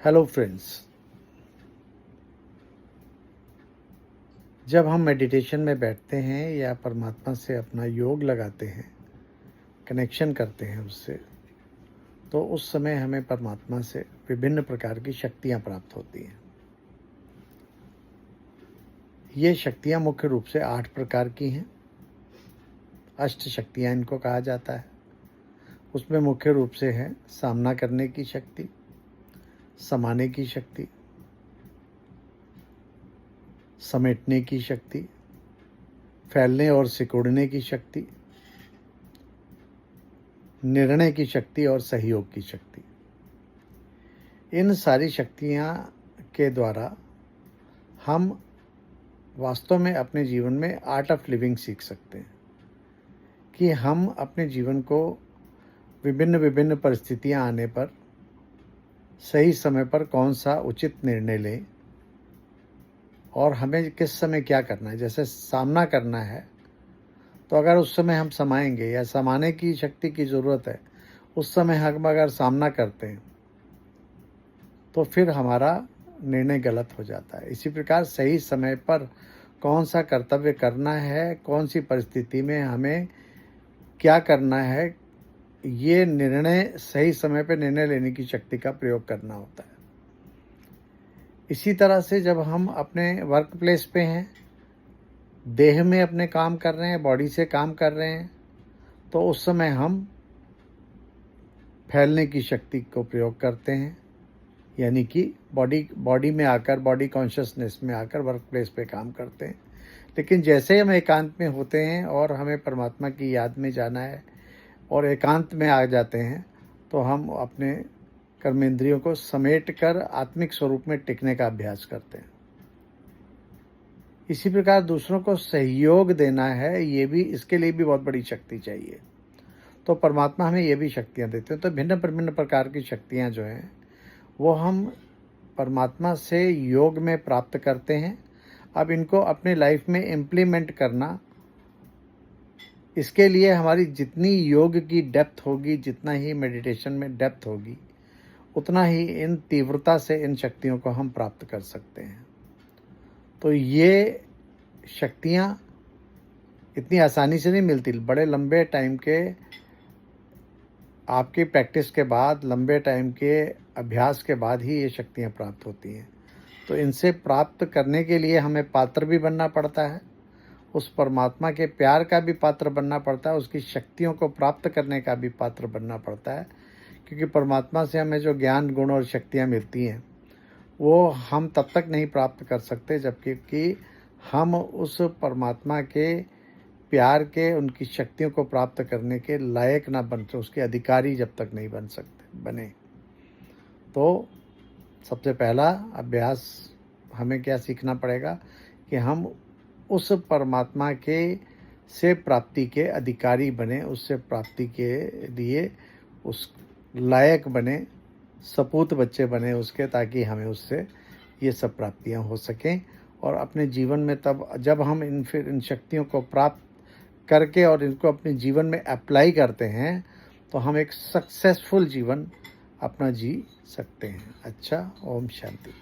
Hello friends. जब हम meditation में बैठते हैं या परमात्मा से अपना योग लगाते हैं, कनेक्शन करते हैं उससे, तो उस समय हमें परमात्मा से विभिन्न प्रकार की शक्तियाँ प्राप्त होती हैं। ये शक्तियाँ मुख्य रूप से 8 प्रकार की हैं। अष्ट शक्तियाँ इनको कहा जाता है। उसमें मुख्य रूप से है सामना करने की शक्ति, समाने की शक्ति, समेटने की शक्ति, फैलने और सिकुड़ने की शक्ति, निर्णय की शक्ति और सहयोग की शक्ति। इन सारी शक्तियाँ के द्वारा हम वास्तव में अपने जीवन में आर्ट ऑफ लिविंग सीख सकते हैं कि हम अपने जीवन को विभिन्न विभिन्न परिस्थितियाँ आने पर सही समय पर कौन सा उचित निर्णय लें और हमें किस समय क्या करना है। जैसे सामना करना है तो अगर उस समय हम समाएंगे या समाने की शक्ति की ज़रूरत है, उस समय हम अगर सामना करते हैं तो फिर हमारा निर्णय गलत हो जाता है। इसी प्रकार सही समय पर कौन सा कर्तव्य करना है, कौन सी परिस्थिति में हमें क्या करना है, ये निर्णय सही समय पर निर्णय लेने की शक्ति का प्रयोग करना होता है। इसी तरह से जब हम अपने वर्क प्लेस पे हैं, देह में अपने काम कर रहे हैं, बॉडी से काम कर रहे हैं, तो उस समय हम फैलने की शक्ति को प्रयोग करते हैं, यानी कि बॉडी में आकर, बॉडी कॉन्शियसनेस में आकर वर्क प्लेस पे काम करते हैं। लेकिन जैसे हम एकांत में होते हैं और हमें परमात्मा की याद में जाना है और एकांत में आ जाते हैं, तो हम अपने कर्मेंद्रियों को समेट कर आत्मिक स्वरूप में टिकने का अभ्यास करते हैं। इसी प्रकार दूसरों को सहयोग देना है, ये भी, इसके लिए भी बहुत बड़ी शक्ति चाहिए। तो परमात्मा हमें ये भी शक्तियाँ देते हैं। तो भिन्न विभिन्न प्रकार की शक्तियाँ जो हैं वो हम परमात्मा से योग में प्राप्त करते हैं। अब इनको अपने लाइफ में इम्प्लीमेंट करना, इसके लिए हमारी जितनी योग की डेप्थ होगी, जितना ही मेडिटेशन में डेप्थ होगी, उतना ही इन तीव्रता से इन शक्तियों को हम प्राप्त कर सकते हैं। तो ये शक्तियाँ इतनी आसानी से नहीं मिलती। बड़े लंबे टाइम के आपकी प्रैक्टिस के बाद, लंबे टाइम के अभ्यास के बाद ही ये शक्तियाँ प्राप्त होती हैं। तो इनसे प्राप्त करने के लिए हमें पात्र भी बनना पड़ता है, उस परमात्मा के प्यार का भी पात्र बनना पड़ता है, उसकी शक्तियों को प्राप्त करने का भी पात्र बनना पड़ता है। क्योंकि परमात्मा से हमें जो ज्ञान, गुण और शक्तियाँ मिलती हैं वो हम तब तक नहीं प्राप्त कर सकते जबकि कि हम उस परमात्मा के प्यार के, उनकी शक्तियों को प्राप्त करने के लायक ना बन, उसके अधिकारी जब तक नहीं बने। तो सबसे पहला अभ्यास हमें क्या सीखना पड़ेगा कि हम उस परमात्मा के से प्राप्ति के अधिकारी बने, उससे प्राप्ति के लिए उस लायक बने, सपूत बच्चे बने उसके, ताकि हमें उससे ये सब प्राप्तियां हो सकें। और अपने जीवन में तब जब हम इन शक्तियों को प्राप्त करके और इनको अपने जीवन में अप्लाई करते हैं तो हम एक सक्सेसफुल जीवन अपना जी सकते हैं। अच्छा, ओम शांति।